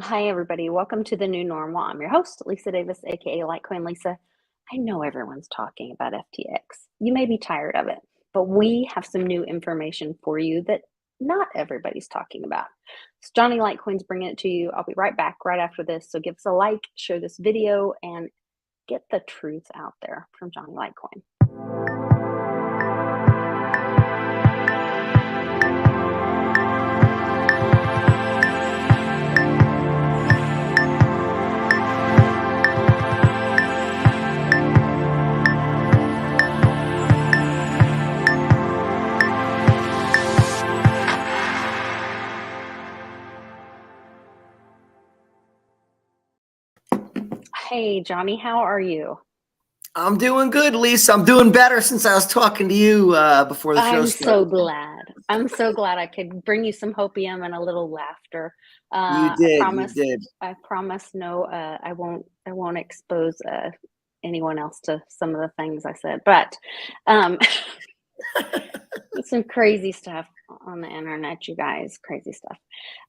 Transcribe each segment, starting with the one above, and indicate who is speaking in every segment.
Speaker 1: Hi, everybody. Welcome to the new normal. I'm your host, Lisa Davis, aka Litecoin Lisa. I know everyone's talking about FTX. You may be tired of it, but we have some new information for you that not everybody's talking about. So Johnny Litecoin's bringing it to you. I'll be right back right after this. So give us a like, share this video, and get the truth out there from Johnny Litecoin. Hey, Johnny, how are you?
Speaker 2: I'm doing good, Lisa. I'm doing better since I was talking to you before the show started.
Speaker 1: I'm so glad. I'm so glad I could bring you some hopium and a little laughter.
Speaker 2: You did. You did.
Speaker 1: I promise. No, I won't expose anyone else to some of the things I said. But some crazy stuff on the internet, you guys. Crazy stuff.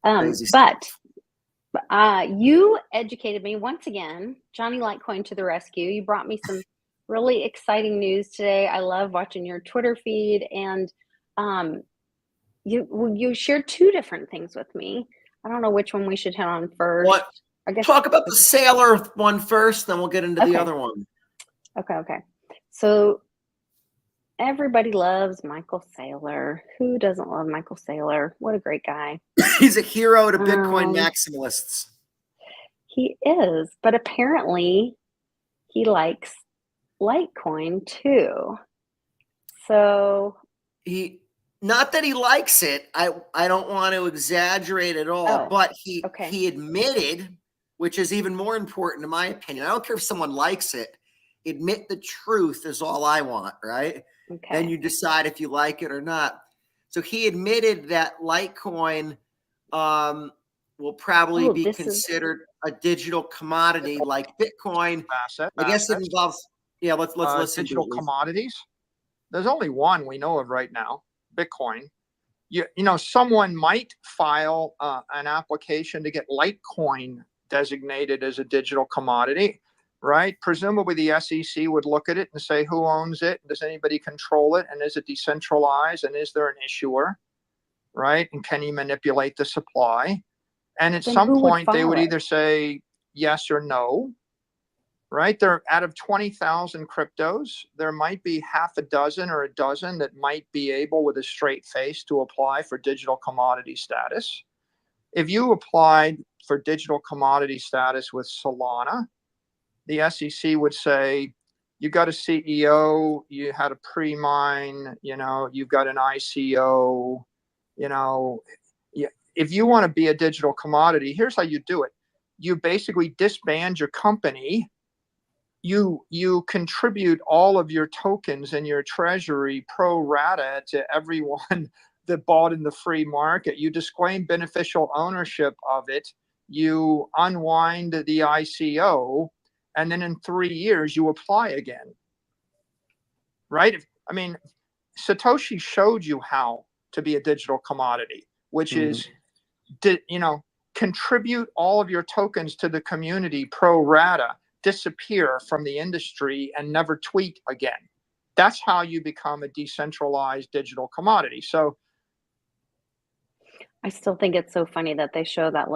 Speaker 2: Crazy stuff.
Speaker 1: But you educated me once again. Johnny Litecoin to the rescue. You brought me some really exciting news today. I love watching your Twitter feed, and you shared two different things with me. I don't know which one we should hit on first.
Speaker 2: What? I guess talk about the Sailor one first, then we'll get into the other one.
Speaker 1: Okay. So everybody loves Michael Saylor. Who doesn't love Michael Saylor? What a great guy.
Speaker 2: He's a hero to Bitcoin maximalists.
Speaker 1: He is, but apparently he likes Litecoin too. So
Speaker 2: not that he likes it. I don't want to exaggerate at all, but he admitted, which is even more important in my opinion. I don't care if someone likes it. Admit the truth is all I want, right?
Speaker 1: Okay.
Speaker 2: Then you decide if you like it or not. So he admitted that Litecoin will probably be considered a digital commodity like Bitcoin. I guess it involves, let's listen.
Speaker 3: Digital commodities. There's only one we know of right now, Bitcoin. You know, someone might file an application to get Litecoin designated as a digital commodity, right? Presumably the SEC would look at it and say, who owns it? Does anybody control it? And is it decentralized? And is there an issuer, right? And can you manipulate the supply? And at some point, they would either say yes or no, right? There, out of 20,000 cryptos, there might be half a dozen or a dozen that might be able with a straight face to apply for digital commodity status. If you applied for digital commodity status with Solana, the SEC would say, you got a CEO, you had a pre-mine, you've got an ICO, if you want to be a digital commodity, here's how you do it. You basically disband your company. You contribute all of your tokens in your treasury pro rata to everyone that bought in the free market. You disclaim beneficial ownership of it. You unwind the ICO. And then in 3 years, you apply again, right? I mean, Satoshi showed you how to be a digital commodity, which is, contribute all of your tokens to the community pro rata, disappear from the industry, and never tweet again. That's how you become a decentralized digital commodity. So
Speaker 1: I still think it's so funny that they show that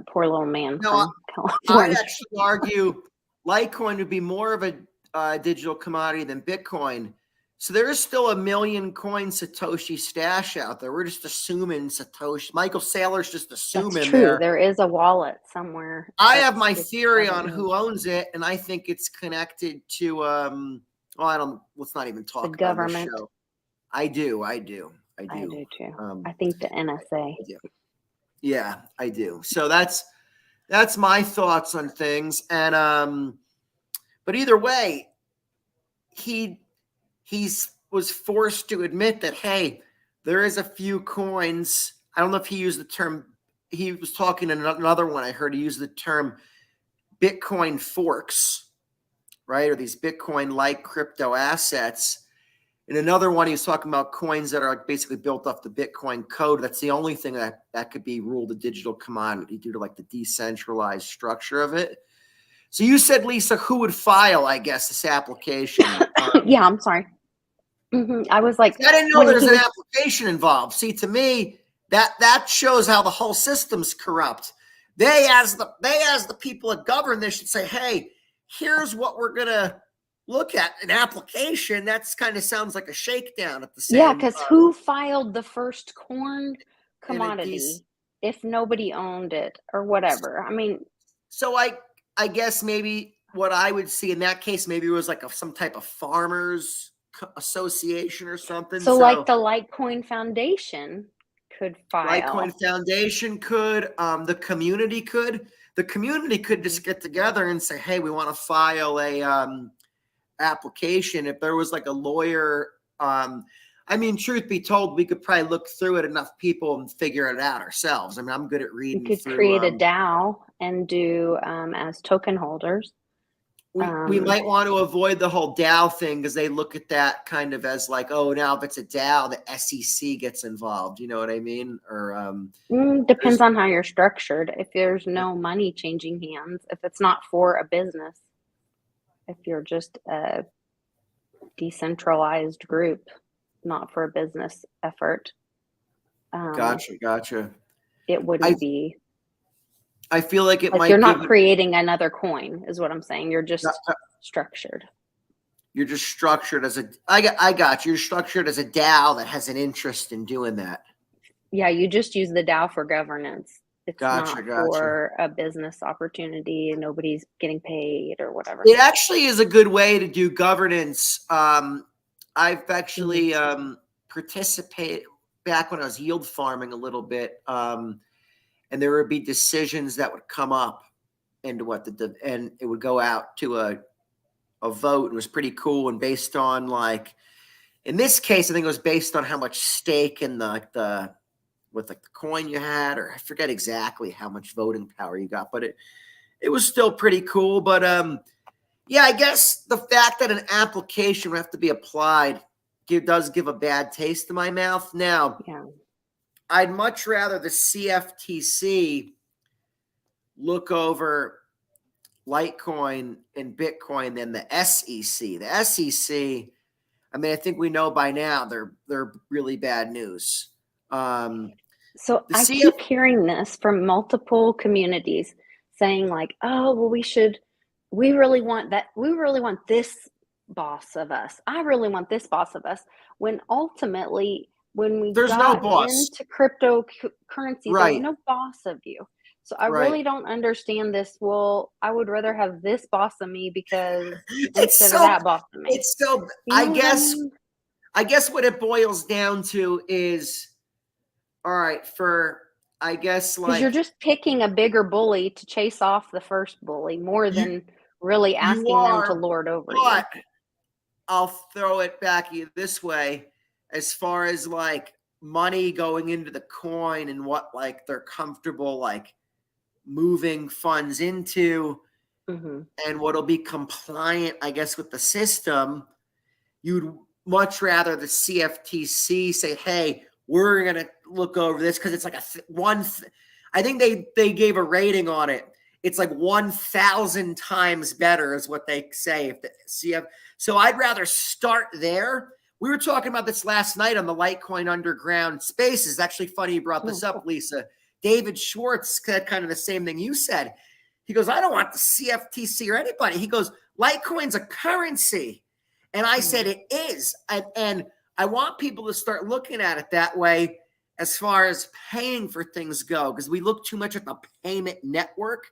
Speaker 1: poor little man from California.
Speaker 2: I actually argue Litecoin would be more of a digital commodity than Bitcoin. So there is still 1 million coin Satoshi stash out there. We're just assuming Satoshi. Michael Saylor's just assuming.
Speaker 1: That's true. There is a wallet somewhere.
Speaker 2: I have my theory on who owns it, and I think it's connected to let's not even talk
Speaker 1: the
Speaker 2: about
Speaker 1: government.
Speaker 2: The show. I do
Speaker 1: too. I think the NSA.
Speaker 2: Yeah, I do. So that's my thoughts on things. And but either way, he was forced to admit that, hey, there is a few coins. I don't know if he used the term. He was talking in another one. I heard he used the term Bitcoin forks, right? Or these Bitcoin-like crypto assets. In another one, he was talking about coins that are like basically built off the Bitcoin code. That's the only thing that could be ruled a digital commodity due to like the decentralized structure of it. So you said, Lisa, who would file, I guess, this application?
Speaker 1: Yeah, I'm sorry. I was like,
Speaker 2: I didn't know
Speaker 1: when
Speaker 2: there was
Speaker 1: he
Speaker 2: an
Speaker 1: was,
Speaker 2: application involved. See, to me, that shows how the whole system's corrupt. They, as the people that govern this, should say, "Hey, here's what we're gonna look at." An application that's kind of sounds like a shakedown at the
Speaker 1: yeah,
Speaker 2: same.
Speaker 1: because who filed the first corn
Speaker 2: And it is
Speaker 1: commodity if nobody owned it or whatever? I mean,
Speaker 2: so. I guess maybe what I would see in that case, maybe it was like some type of farmers association or something.
Speaker 1: so like
Speaker 2: So
Speaker 1: the Litecoin Foundation could
Speaker 2: Litecoin
Speaker 1: file.
Speaker 2: Foundation could, the community could. The community could just get together and say, "Hey, we want to file a application." If there was like a lawyer, I mean, truth be told, we could probably look through it enough people and figure it out ourselves. I mean, I'm good at
Speaker 1: You
Speaker 2: reading
Speaker 1: could
Speaker 2: through.
Speaker 1: create a DAO and do as token holders.
Speaker 2: We might want to avoid the whole DAO thing because they look at that kind of as like, oh, now if it's a DAO, the SEC gets involved. You know what I mean? Or
Speaker 1: Depends on how you're structured. If there's no money changing hands, if it's not for a business, if you're just a decentralized group, not for a business effort,
Speaker 2: gotcha.
Speaker 1: it wouldn't be
Speaker 2: I feel like it
Speaker 1: like
Speaker 2: might
Speaker 1: you're
Speaker 2: give
Speaker 1: not
Speaker 2: you.
Speaker 1: creating another coin, is what I'm saying. You're just structured.
Speaker 2: You're just structured as a. I got you. You're structured as a DAO that has an interest in doing that.
Speaker 1: Yeah, you just use the DAO for governance. It's
Speaker 2: Gotcha.
Speaker 1: not for a business opportunity and nobody's getting paid or whatever.
Speaker 2: It actually is a good way to do governance. I've actually participated back when I was yield farming a little bit, and there would be decisions that would come up, and and it would go out to a vote. It was pretty cool, and based on like, in this case, I think it was based on how much stake in the with like the coin you had, or I forget exactly how much voting power you got, but it was still pretty cool. But yeah, I guess the fact that an application would have to be applied does give a bad taste in my mouth. Now,
Speaker 1: Yeah.
Speaker 2: I'd much rather the CFTC look over Litecoin and Bitcoin than the SEC. The SEC, I mean, I think we know by now they're really bad news.
Speaker 1: So I keep hearing this from multiple communities saying like, oh, well, we really want this boss of us. I really want this boss of us. When ultimately, when we
Speaker 2: There's
Speaker 1: got
Speaker 2: no boss.
Speaker 1: into cryptocurrency,
Speaker 2: Right.
Speaker 1: there's no boss of you. So I
Speaker 2: Right.
Speaker 1: really don't understand this. Well, I would rather have this boss of me because
Speaker 2: It's
Speaker 1: instead
Speaker 2: so
Speaker 1: of that boss of me.
Speaker 2: it's so
Speaker 1: You know what I mean?
Speaker 2: I guess what it boils down to is, all right, for I guess
Speaker 1: Because you're
Speaker 2: like
Speaker 1: just picking a bigger bully to chase off the first bully more
Speaker 2: you
Speaker 1: than really
Speaker 2: you
Speaker 1: asking them to
Speaker 2: are,
Speaker 1: lord over you.
Speaker 2: but I'll throw it back at you this way, as far as like money going into the coin and what like they're comfortable like moving funds into and what'll be compliant, I guess, with the system. You'd much rather the CFTC say, "Hey, we're going to look over this," because it's like I think they gave a rating on it. It's like 1,000 times better is what they say. If the CF, so I'd rather start there. We were talking about this last night on the Litecoin Underground Space. It's actually funny you brought this up, Lisa. David Schwartz said kind of the same thing you said. He goes, "I don't want the CFTC or anybody." He goes, "Litecoin's a currency." And I said, it is. And I want people to start looking at it that way as far as paying for things go, because we look too much at the payment network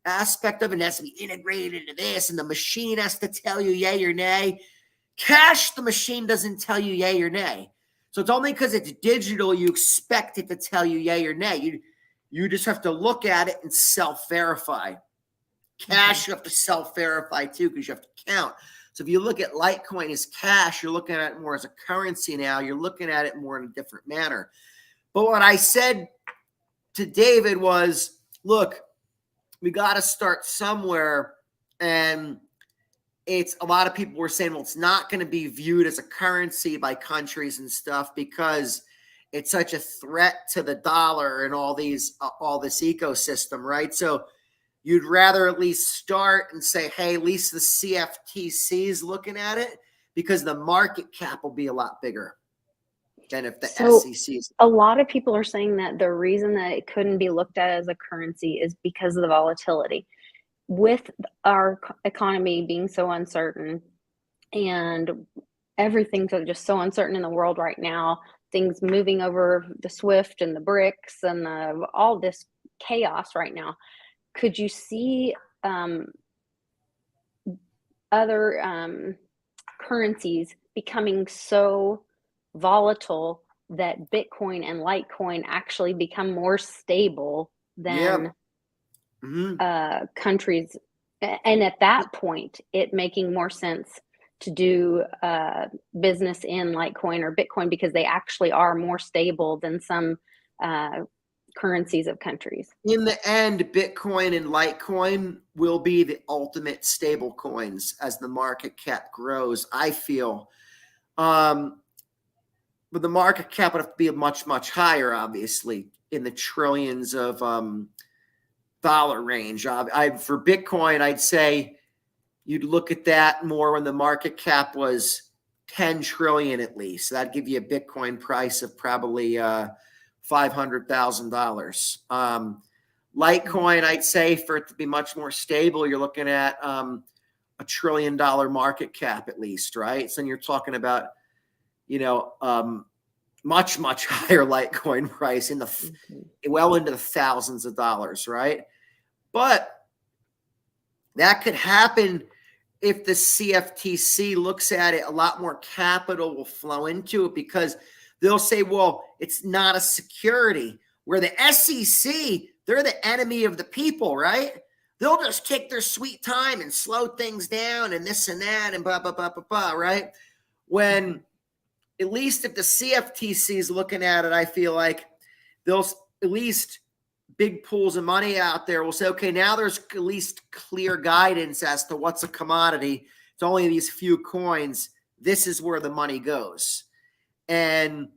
Speaker 2: aspect of it. It has to be integrated into this, and the machine has to tell you yay or nay. Cash, the machine doesn't tell you yay or nay. So it's only because it's digital you expect it to tell you yay or nay. You just have to look at it and self-verify. Cash, you have to self-verify too, because you have to count. So if you look at Litecoin as cash, you're looking at it more as a currency now. You're looking at it more in a different manner. But what I said to David was, look, we got to start somewhere. And it's a lot of people were saying, well, it's not going to be viewed as a currency by countries and stuff because it's such a threat to the dollar and all this ecosystem, right? So you'd rather at least start and say, hey, at least the CFTC is looking at it because the market cap will be a lot bigger than if the SEC is.
Speaker 1: A lot of people are saying that the reason that it couldn't be looked at as a currency is because of the volatility. With our economy being so uncertain and everything's just so uncertain in the world right now, things moving over the SWIFT and the BRICS and all this chaos right now, could you see other currencies becoming so volatile that Bitcoin and Litecoin actually become more stable than countries? And at that point, it making more sense to do business in Litecoin or Bitcoin because they actually are more stable than some currencies of countries.
Speaker 2: In the end, Bitcoin and Litecoin will be the ultimate stable coins as the market cap grows, I feel. But the market cap would have to be much, much higher, obviously, in the trillions of dollar range. For Bitcoin, I'd say you'd look at that more when the market cap was 10 trillion at least. So that'd give you a Bitcoin price of probably $500,000. Litecoin, I'd say for it to be much more stable, you're looking at $1 trillion market cap at least, right? So you're talking about, much, much higher Litecoin price well into the thousands of dollars, right? But that could happen if the CFTC looks at it. A lot more capital will flow into it because they'll say, well, it's not a security. Where the SEC, they're the enemy of the people, right? They'll just take their sweet time and slow things down and this and that and blah, blah, blah, blah, blah, right? When at least if the CFTC is looking at it, I feel like they'll at least big pools of money out there will say, okay, now there's at least clear guidance as to what's a commodity. It's only these few coins. This is where the money goes. And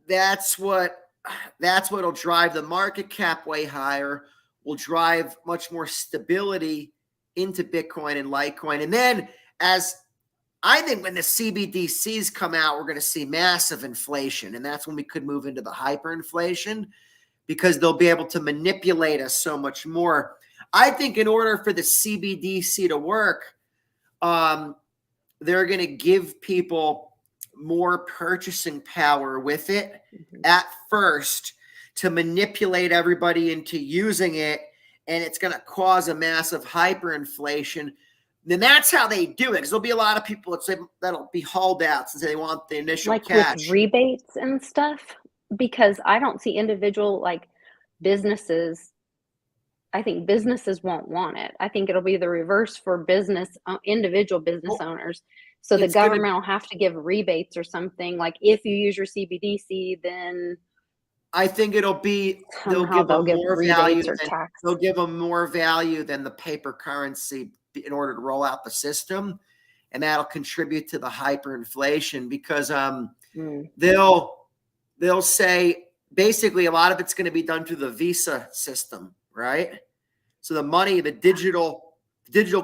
Speaker 2: that's what'll drive the market cap way higher, will drive much more stability into Bitcoin and Litecoin. And then I think when the CBDCs come out, we're going to see massive inflation. And that's when we could move into the hyperinflation because they'll be able to manipulate us so much more. I think in order for the CBDC to work, they're going to give people more purchasing power with it at first to manipulate everybody into using it. And it's going to cause a massive hyperinflation. Then that's how they do it. Because there'll be a lot of people that'll be holdouts and say they want the initial cash.
Speaker 1: With rebates and stuff, because I don't see individual businesses. I think businesses won't want it. I think it'll be the reverse for individual business owners. So the government will have to give rebates or something. Like if you use your CBDC, then
Speaker 2: I think it'll be they'll give them more value. They'll give them more value than the paper currency in order to roll out the system, and that'll contribute to the hyperinflation because they'll say basically a lot of it's going to be done through the Visa system, right? So the money, the digital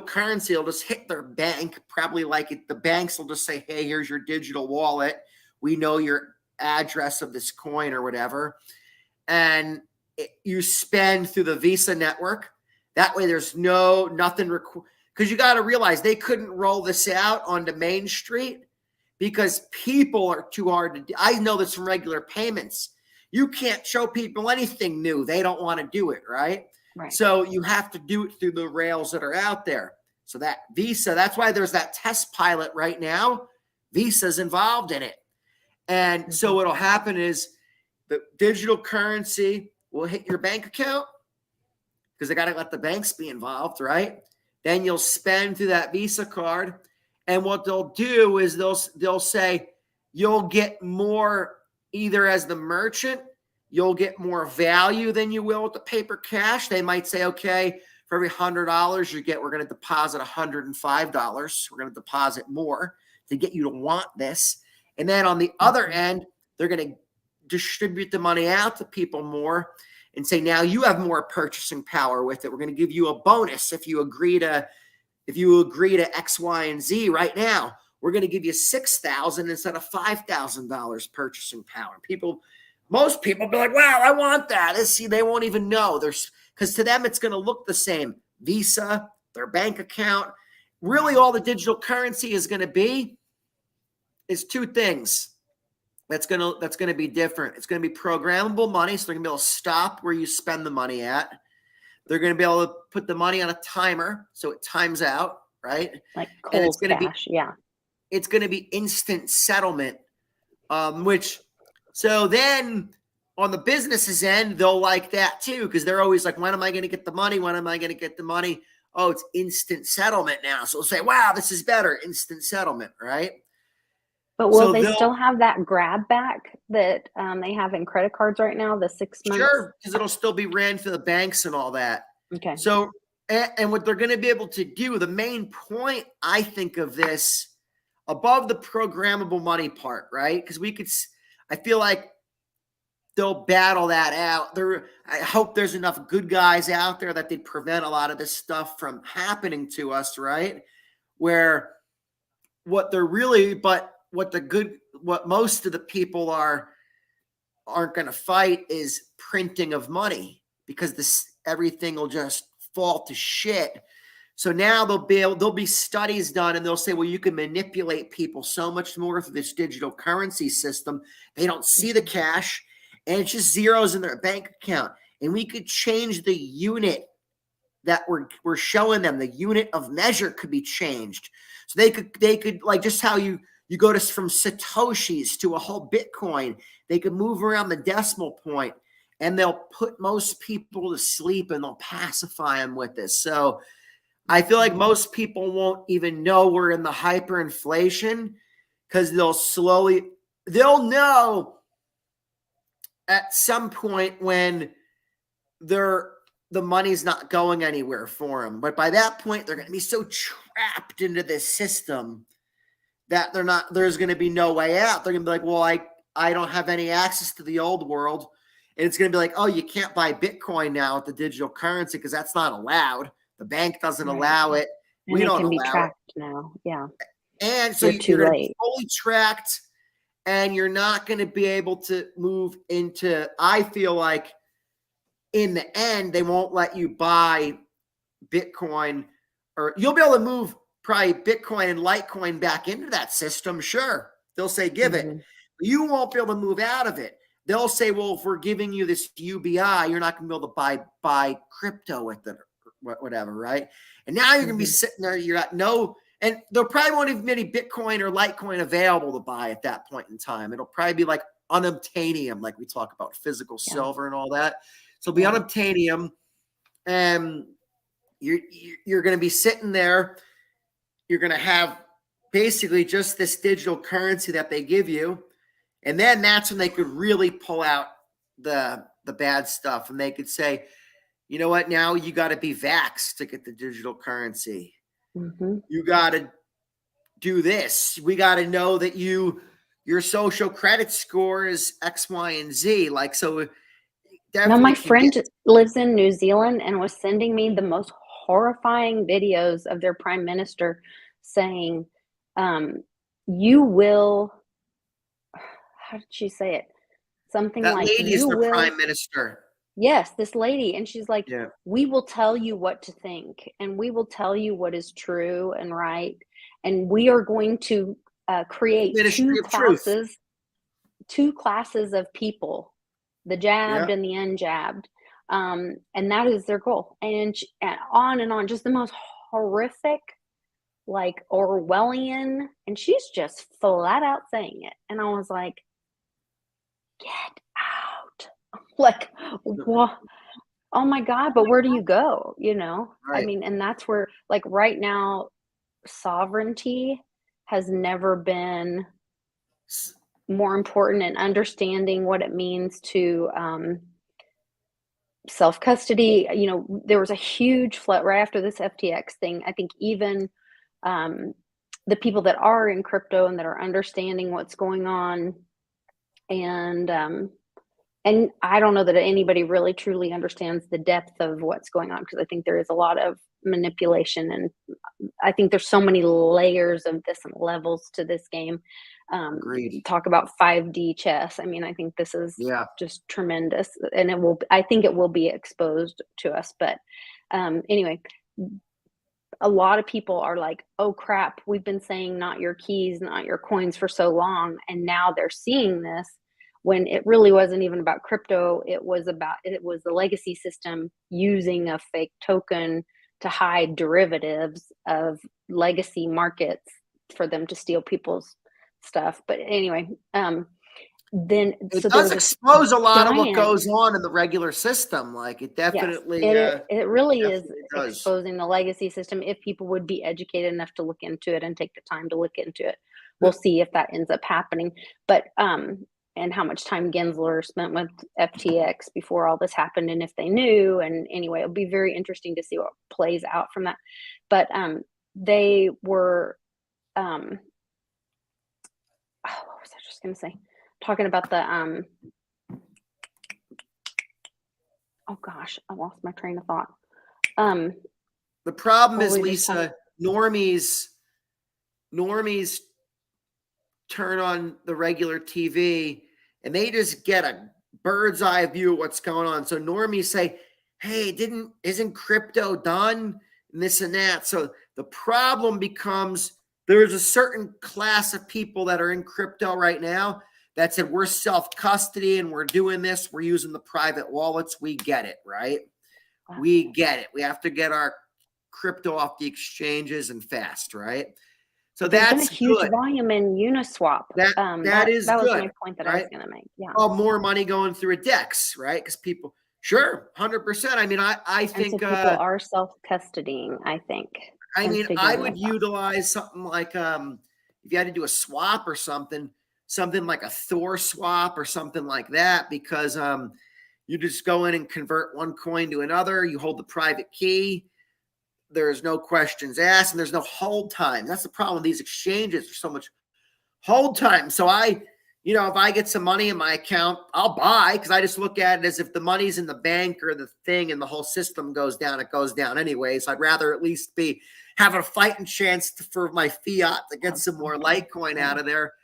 Speaker 2: currency will just hit their bank, probably the banks will just say, hey, here's your digital wallet. We know your address of this coin or whatever. And you spend through the Visa network. That way there's nothing because you got to realize they couldn't roll this out onto Main Street because people are too hard to do. I know this from regular payments. You can't show people anything new. They don't want to do it, right? So you have to do it through the rails that are out there. So that Visa, that's why there's that test pilot right now. Visa's involved in it. And so what'll happen is the digital currency will hit your bank account because they got to let the banks be involved, right? Then you'll spend through that Visa card. And what they'll do is they'll say you'll get more either as the merchant, you'll get more value than you will with the paper cash. They might say, okay, for every $100 you get, we're going to deposit $105. We're going to deposit more to get you to want this. And then on the other end, they're going to distribute the money out to people more and say, now you have more purchasing power with it. We're going to give you a bonus if you agree to X, Y, and Z right now. We're going to give you $6,000 instead of $5,000 purchasing power. Most people be like, wow, I want that. See, they won't even know. Because to them, it's going to look the same. Visa, their bank account. Really, all the digital currency is going to be is two things. That's gonna be different. It's gonna be programmable money, so they're gonna be able to stop where you spend the money at. They're gonna be able to put the money on a timer, so it times out, right?
Speaker 1: Like
Speaker 2: And
Speaker 1: Cold Cash, yeah.
Speaker 2: It's gonna be instant settlement, so then on the business's end, they'll like that too, because they're always like, when am I gonna get the money? When am I gonna get the money? Oh, it's instant settlement now. So they'll say, wow, this is better, instant settlement, right?
Speaker 1: But will they still have that grab back that they have in credit cards right now, the 6 months?
Speaker 2: Sure, because it'll still be ran through the banks and all that.
Speaker 1: Okay.
Speaker 2: So, and what they're going to be able to do, the main point, I think, of this, above the programmable money part, right? Because I feel like they'll battle that out. I hope there's enough good guys out there that they prevent a lot of this stuff from happening to us, right? Where what most of the people aren't going to fight is printing of money, because everything will just fall to shit. So now there'll be studies done, and they'll say, well, you can manipulate people so much more through this digital currency system. They don't see the cash, and it's just zeros in their bank account. And we could change the unit that we're showing them. The unit of measure could be changed. So they could like, just how you go from Satoshis to a whole Bitcoin, they could move around the decimal point, and they'll put most people to sleep, and they'll pacify them with this. So I feel like most people won't even know we're in the hyperinflation, because they'll know at some point when the money's not going anywhere for them. But by that point, they're going to be so trapped into this system that there's going to be no way out. They're going to be like, well, I don't have any access to the old world. And it's going to be like, oh, you can't buy Bitcoin now with the digital currency because that's not allowed. The bank doesn't allow it.
Speaker 1: And
Speaker 2: we don't
Speaker 1: can be
Speaker 2: allow
Speaker 1: tracked
Speaker 2: it
Speaker 1: now. Yeah.
Speaker 2: And so you're going to be fully tracked, and you're not going to be able to move into, I feel like in the end, they won't let you buy Bitcoin, or you'll be able to move probably Bitcoin and Litecoin back into that system. Sure. They'll say, give it. But you won't be able to move out of it. They'll say, well, if we're giving you this UBI, you're not going to be able to buy crypto with it or whatever, right? And now you're going to be sitting there, you're at and there probably won't even be any Bitcoin or Litecoin available to buy at that point in time. It'll probably be like unobtainium, like we talk about physical silver and all that. So it'll be unobtainium, and you're going to be sitting there. You're going to have basically just this digital currency that they give you. And then that's when they could really pull out the bad stuff. And they could say, you know what, now you got to be vaxxed to get the digital currency. You got to do this. We got to know that your social credit score is X, Y, and Z. Like, so
Speaker 1: now my friend lives in New Zealand and was sending me the most horrifying videos of their prime minister saying, you will, how did she say it? Something
Speaker 2: that
Speaker 1: like,
Speaker 2: lady is the prime minister.
Speaker 1: Yes, this lady. And she's like, we will tell you what to think, and we will tell you what is true and right. And we are going to create two classes of people, the jabbed and the unjabbed. And that is their goal. And on, just the most horrific, like Orwellian. And she's just flat out saying it. And I was like, get out. Like, what? Oh my God, but where do you go? I mean, and that's where, like, right now, sovereignty has never been more important, in understanding what it means to self-custody. There was a huge flood right after this FTX thing. I think even the people that are in crypto and that are understanding what's going on, and I don't know that anybody really truly understands the depth of what's going on, because I think there is a lot of manipulation, and I think there's so many layers of this and levels to this game.
Speaker 2: Agreed.
Speaker 1: Talk about 5D chess. I mean, I think this is just tremendous, and I think it will be exposed to us. But anyway, a lot of people are like, oh crap, we've been saying not your keys, not your coins for so long, and now they're seeing this, when it really wasn't even about crypto. It was the legacy system using a fake token to hide derivatives of legacy markets for them to steal people's stuff. But anyway, then
Speaker 2: it
Speaker 1: so
Speaker 2: does expose a lot of what goes on in the regular system. Like it definitely,
Speaker 1: it really is
Speaker 2: does.
Speaker 1: Exposing the legacy system. If people would be educated enough to look into it and take the time to look into it, we'll see if that ends up happening. But and how much time Gensler spent with FTX before all this happened, and if they knew. And anyway, it'll be very interesting to see what plays out from that. But they were what was I just going to say? Talking about the oh gosh, I lost my train of thought.
Speaker 2: The problem is, Lisa, normies turn on the regular TV and they just get a bird's eye view of what's going on. So normies say, hey, isn't crypto done? And this and that. So the problem becomes, there's a certain class of people that are in crypto right now that said, we're self-custody and we're doing this. We're using the private wallets. We get it, right? Wow. We get it. We have to get our crypto off the exchanges and fast, right? So
Speaker 1: there's
Speaker 2: that's
Speaker 1: been a huge
Speaker 2: good.
Speaker 1: volume in Uniswap.
Speaker 2: That was
Speaker 1: good, my point that
Speaker 2: right?
Speaker 1: I was going to make. Yeah.
Speaker 2: Oh, more money going through a DEX, right? Because people, sure, 100%. I mean, I think
Speaker 1: so people are self-custodying, I think.
Speaker 2: I mean, I would utilize something like if you had to do a swap or something like a Thor swap or something like that, because you just go in and convert one coin to another. You hold the private key. There's no questions asked, and there's no hold time. That's the problem with these exchanges. There's so much hold time. So if I get some money in my account, I'll buy, because I just look at it as if the money's in the bank or the thing and the whole system goes down, it goes down anyways. I'd rather at least have a fighting chance for my fiat to get some more Litecoin out of there.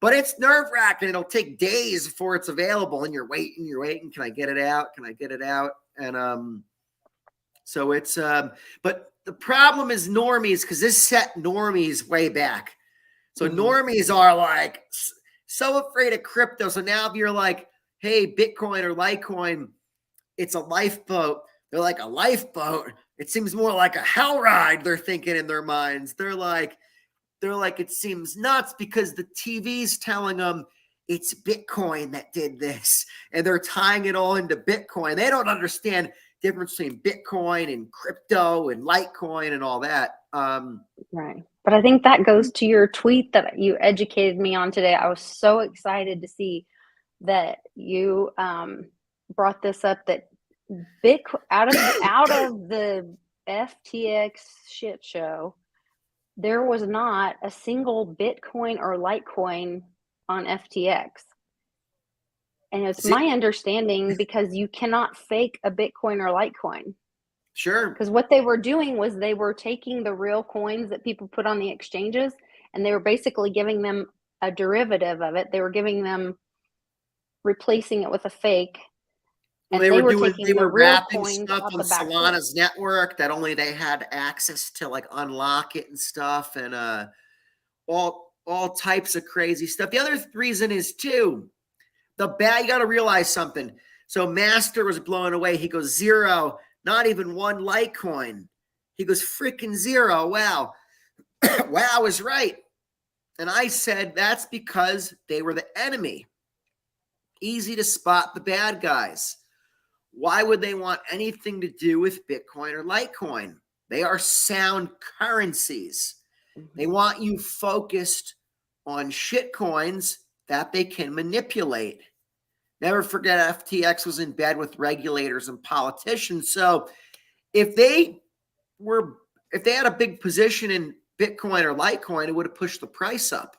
Speaker 2: But it's nerve-wracking. It'll take days before it's available, and you're waiting. Can I get it out? And so it's but the problem is normies, because this set normies way back. So normies are like so afraid of crypto. So now if you're like, hey, Bitcoin or Litecoin, it's a lifeboat. They're like, a lifeboat? It seems more like a hell ride, they're thinking in their minds. They're like, it seems nuts, because the TV's telling them it's Bitcoin that did this. And they're tying it all into Bitcoin. They don't understand the difference between Bitcoin and crypto and Litecoin and all that.
Speaker 1: Right. But I think that goes to your tweet that you educated me on today. I was so excited to see that you brought this up, that out of the FTX shit show, there was not a single Bitcoin or Litecoin on FTX. And it's my understanding, because you cannot fake a Bitcoin or Litecoin.
Speaker 2: Sure.
Speaker 1: Because what they were doing was they were taking the real coins that people put on the exchanges, and they were basically giving them a derivative of it. They were replacing it with a fake.
Speaker 2: Well, they were wrapping stuff on Solana's network that only they had access to, like unlock it and stuff, and all types of crazy stuff. The other reason is too, you got to realize something. So Master was blown away. He goes, zero, not even one Litecoin. He goes, freaking zero. Wow. Wow is right. And I said, that's because they were the enemy. Easy to spot the bad guys. Why would they want anything to do with Bitcoin or Litecoin? They are sound currencies. They want you focused on shit coins that they can manipulate. Never forget FTX was in bed with regulators and politicians. So if they had a big position in Bitcoin or Litecoin, it would have pushed the price up.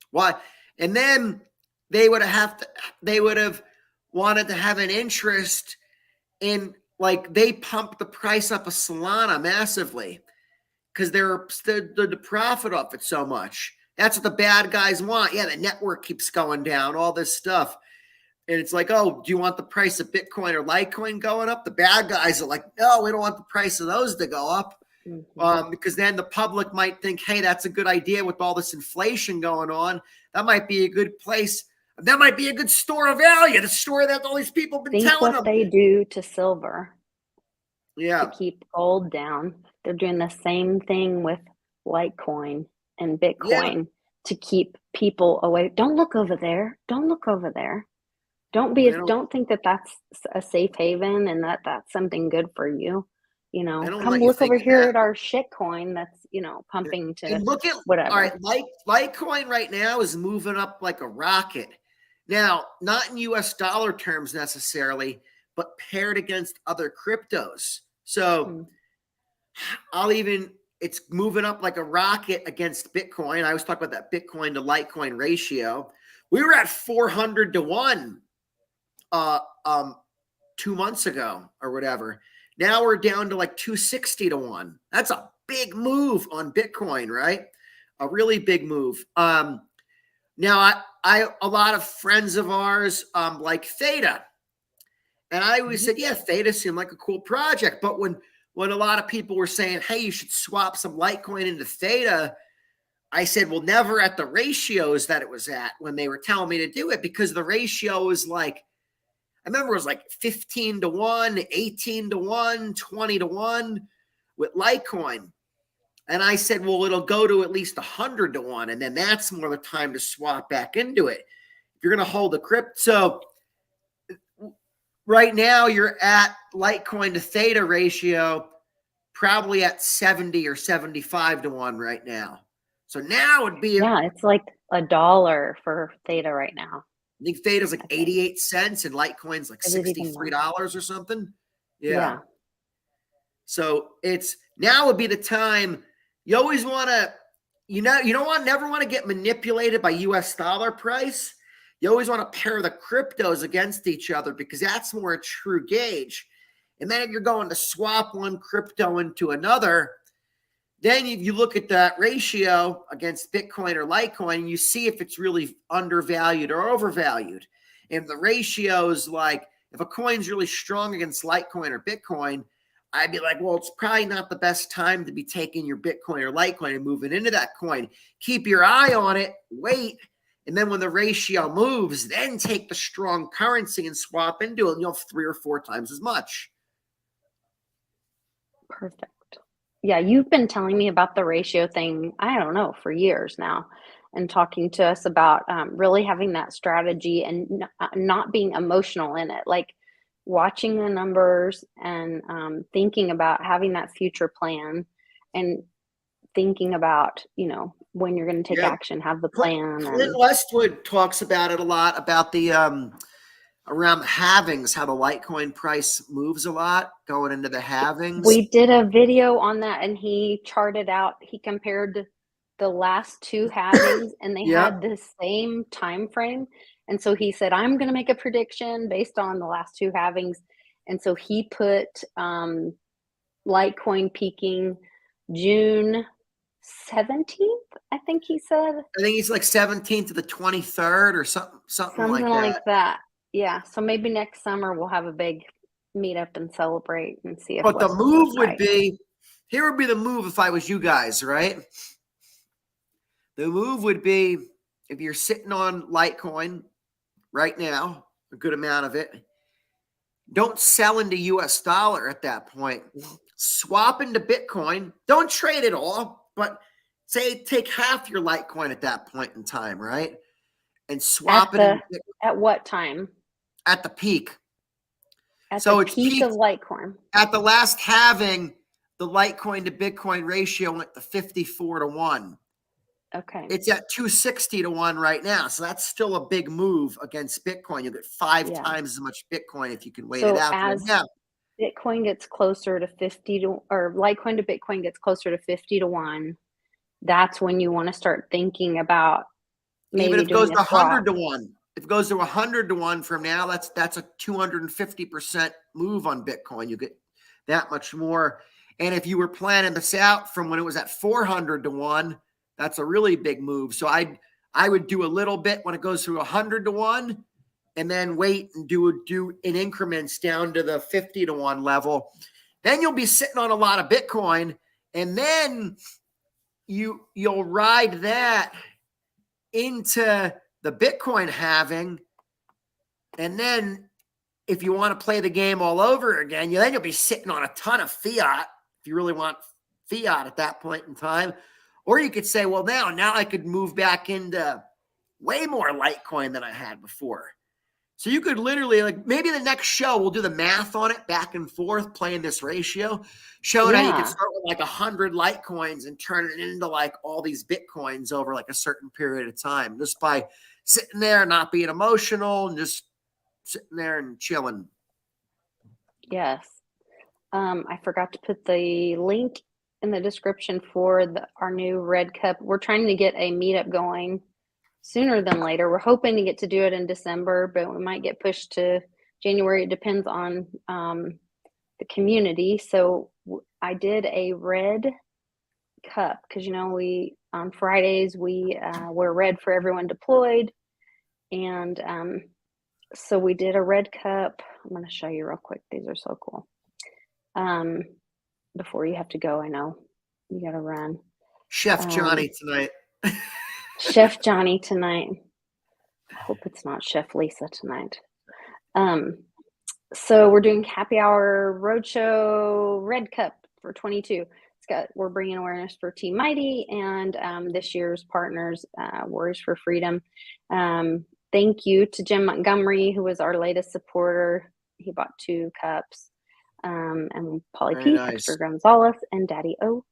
Speaker 2: Why? And then they would have wanted to have an interest in, like, they pumped the price up of Solana massively because they're the profit off it so much. That's what the bad guys want. Yeah, the network keeps going down, all this stuff. And it's like, oh, do you want the price of Bitcoin or Litecoin going up? The bad guys are like, no, we don't want the price of those to go up. Because then the public might think, hey, that's a good idea with all this inflation going on. That might be a good place. That might be a good store of value. The store that all these people have been
Speaker 1: Think
Speaker 2: telling
Speaker 1: what
Speaker 2: them.
Speaker 1: they do to silver
Speaker 2: Yeah.
Speaker 1: to keep gold down. They're doing the same thing with Litecoin and Bitcoin to keep people away. Don't look over there. Don't look over there. Don't think that that's a safe haven and that that's something good for you. You know,
Speaker 2: They don't
Speaker 1: come
Speaker 2: let you
Speaker 1: look over
Speaker 2: think
Speaker 1: here
Speaker 2: that.
Speaker 1: at our shitcoin that's, you know, pumping to
Speaker 2: And look at,
Speaker 1: whatever.
Speaker 2: all right, Litecoin right now is moving up like a rocket. Now, not in US dollar terms necessarily, but paired against other cryptos. So it's moving up like a rocket against Bitcoin. I always talk about that Bitcoin to Litecoin ratio. We were at 400 to 1 2 months ago or whatever. Now we're down to like 260 to 1. That's a big move on Bitcoin, right? A really big move. Now a lot of friends of ours like Theta. And I always said, yeah, Theta seemed like a cool project. But when a lot of people were saying, hey, you should swap some Litecoin into Theta, I said, well, never at the ratios that it was at when they were telling me to do it, because the ratio was like, I remember it was like 15 to 1, 18 to 1, 20 to 1 with Litecoin. And I said, well, it'll go to at least 100 to 1. And then that's more the time to swap back into it. If you're going to hold the crypto. So right now you're at Litecoin to Theta ratio, probably at 70 or 75 to 1 right now. So now it'd be,
Speaker 1: yeah, it's like $1 for Theta right now.
Speaker 2: I think Theta's like 88 cents and Litecoin's like $63 or something. Yeah. So it's now would be the time. You always want to, never want to get manipulated by US dollar price. You always want to pair the cryptos against each other because that's more a true gauge. And then if you're going to swap one crypto into another, then you look at that ratio against Bitcoin or Litecoin, and you see if it's really undervalued or overvalued. And the ratio is like, if a coin's really strong against Litecoin or Bitcoin, I'd be like, well, it's probably not the best time to be taking your Bitcoin or Litecoin and moving into that coin. Keep your eye on it, wait, and then when the ratio moves, then take the strong currency and swap into it, and you'll have 3 or 4 times as much.
Speaker 1: Perfect. Yeah, you've been telling me about the ratio thing, I don't know, for years now, and talking to us about really having that strategy and not being emotional in it, like watching the numbers and thinking about having that future plan and thinking about, when you're going to take action, have the plan.
Speaker 2: Clint Westwood talks about it a lot, about the around the halvings, how the Litecoin price moves a lot going into the halvings.
Speaker 1: We did a video on that, and he charted out, he compared the last 2 halvings, and they had the same time frame. And so he said, I'm going to make a prediction based on the last 2 halvings. And so he put Litecoin peaking June 17th, I think he said.
Speaker 2: I think he's like 17th to the 23rd or something like
Speaker 1: that. Yeah, so maybe next summer we'll have a big meetup and celebrate and see if.
Speaker 2: But the move would be, here would be the move if I was you guys, right? The move would be, if you're sitting on Litecoin right now, a good amount of it, don't sell into US dollar at that point. Swap into Bitcoin. Don't trade it all, but say take half your Litecoin at that point in time, right? And swap it.
Speaker 1: At what time?
Speaker 2: At the peak.
Speaker 1: At the peak of Litecoin.
Speaker 2: At the last halving, the Litecoin to Bitcoin ratio went to 54 to 1.
Speaker 1: Okay.
Speaker 2: It's at 260 to 1 right now. So that's still a big move against Bitcoin. You'll get 5
Speaker 1: Yeah.
Speaker 2: times as much Bitcoin if you can wait it
Speaker 1: So
Speaker 2: out right
Speaker 1: as
Speaker 2: now.
Speaker 1: Bitcoin gets closer to 50 to, or Litecoin to Bitcoin gets closer to 50 to 1, that's when you want to start thinking about
Speaker 2: Even
Speaker 1: maybe
Speaker 2: if it goes
Speaker 1: doing
Speaker 2: to
Speaker 1: a swap.
Speaker 2: 100 to 1, if it goes to 100 to 1 from now, that's a 250% move on Bitcoin. You get that much more. And if you were planning this out from when it was at 400 to 1, that's a really big move. So I would do a little bit when it goes through 100 to 1, and then wait and do in increments down to the 50 to 1 level. Then you'll be sitting on a lot of Bitcoin, and then you'll ride that into the Bitcoin halving. And then if you want to play the game all over again, then you'll be sitting on a ton of fiat if you really want fiat at that point in time. Or you could say, well, now I could move back into way more Litecoin than I had before. So you could literally, like, maybe the next show we'll do the math on it back and forth, playing this ratio, showing how you could
Speaker 1: Yeah.
Speaker 2: start with like 100 Litecoins and turn it into like all these Bitcoins over like a certain period of time, just by sitting there, not being emotional, and just sitting there and chilling.
Speaker 1: Yes. I forgot to put the link in the description for our new Red Cup. We're trying to get a meetup going sooner than later. We're hoping to get to do it in December, but we might get pushed to January. It depends on the community. So I did a red cup because we on Fridays we wear red for everyone deployed, and so we did a red cup. I'm going to show you real quick. These are so cool. Before you have to go, I know you got to run.
Speaker 2: Chef Johnny tonight.
Speaker 1: Chef Johnny tonight. I hope it's not Chef Lisa tonight. So we're doing happy hour roadshow red cup for 22. We're bringing awareness for Team Mighty and this year's partners, Warriors for Freedom. Thank you to Jim Montgomery, who was our latest supporter. He bought 2 cups. And Polly
Speaker 2: Very
Speaker 1: P,
Speaker 2: nice.
Speaker 1: Hector Gonzalez, and Daddy O.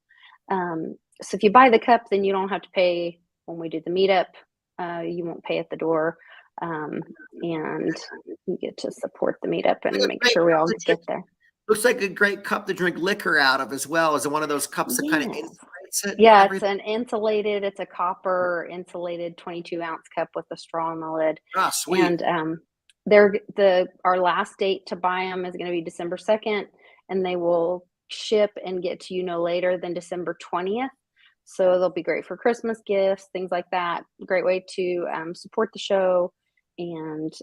Speaker 1: So if you buy the cup, then you don't have to pay when we do the meetup. You won't pay at the door. And you get to support the meetup and make sure we all get there.
Speaker 2: Looks like a great cup to drink liquor out of as well. Is it one of those cups that kind of insulates it?
Speaker 1: Yeah, it's a copper insulated 22-ounce cup with a straw in the lid.
Speaker 2: Ah, sweet.
Speaker 1: And our last date to buy them is going to be December 2nd, and they will ship and get to you no later than December 20th. So they'll be great for Christmas gifts, things like that. Great way to support the show and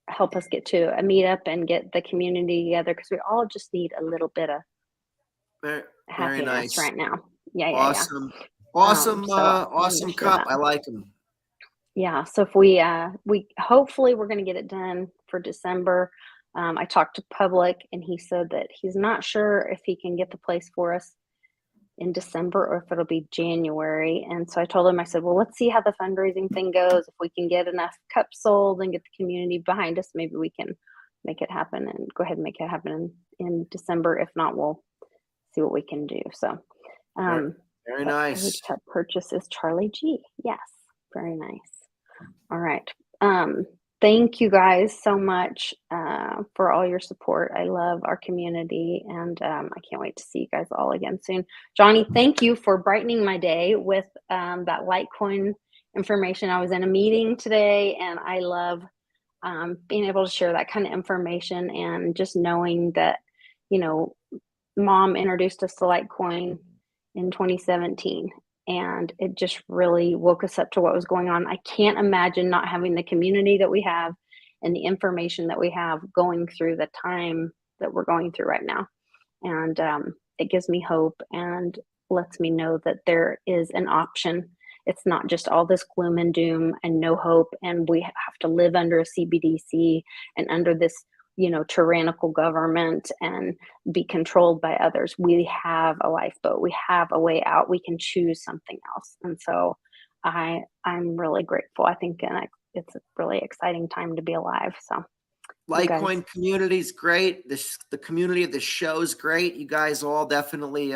Speaker 1: help us get to a meetup and get the community together, because we all just need a little bit of happiness
Speaker 2: nice.
Speaker 1: right now. Yeah.
Speaker 2: Awesome. Awesome cup. I like them.
Speaker 1: Yeah. So if we hopefully we're going to get it done for December. I talked to Public, and he said that he's not sure if he can get the place for us in December or if it'll be January. And so I told him, I said, well, let's see how the fundraising thing goes. If we can get enough cups sold and get the community behind us, maybe we can make it happen and go ahead and make it happen in December. If not, we'll see what we can do. So
Speaker 2: very nice.
Speaker 1: Cup purchase is Charlie G. Yes. Very nice. All right. Thank you guys so much for all your support. I love our community, and I can't wait to see you guys all again soon. Johnny, thank you for brightening my day with that Litecoin information. I was in a meeting today, and I love being able to share that kind of information, and just knowing that, Mom introduced us to Litecoin in 2017. And it just really woke us up to what was going on. I can't imagine not having the community that we have and the information that we have going through the time that we're going through right now. And it gives me hope and lets me know that there is an option. It's not just all this gloom and doom and no hope, and we have to live under a CBDC and under this tyrannical government and be controlled by others. We have a lifeboat. We have a way out. We can choose something else. And so I'm really grateful. I think it's a really exciting time to be alive. So
Speaker 2: Litecoin community is great. The community of the show is great. You guys all definitely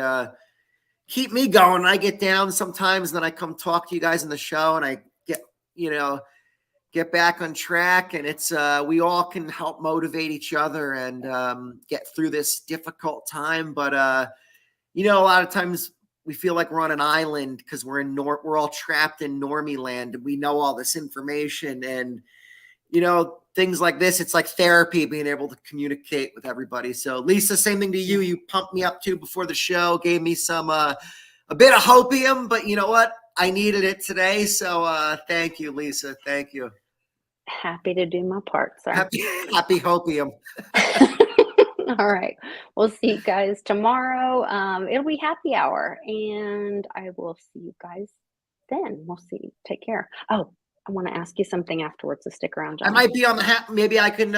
Speaker 2: keep me going. I get down sometimes, and then I come talk to you guys in the show, and I get, get back on track. And it's we all can help motivate each other and get through this difficult time. But a lot of times we feel like we're on an island because we're all trapped in normie land, and we know all this information. And things like this, it's like therapy, being able to communicate with everybody. So Lisa, same thing to you. You pumped me up too before the show, gave me some a bit of hopium, but you know what? I needed it today. So thank you, Lisa. Thank you.
Speaker 1: Happy to do my part, sir.
Speaker 2: Happy hopium.
Speaker 1: All right. We'll see you guys tomorrow. It'll be happy hour, and I will see you guys then. We'll see. Take care. Oh, I want to ask you something afterwards, so stick around, John.
Speaker 2: I might be on the maybe I can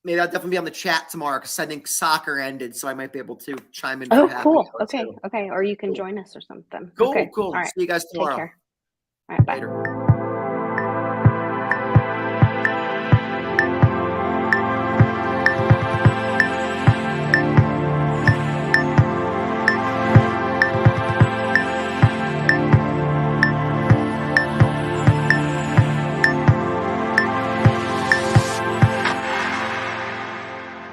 Speaker 2: maybe I'll definitely be on the chat tomorrow because I think soccer ended, so I might be able to chime in.
Speaker 1: Oh,
Speaker 2: for
Speaker 1: cool.
Speaker 2: happy hour
Speaker 1: Okay. Or you can join us or something.
Speaker 2: Cool.
Speaker 1: Okay.
Speaker 2: Cool.
Speaker 1: All right.
Speaker 2: See you guys tomorrow.
Speaker 1: Take care. All right. Bye.
Speaker 2: Later.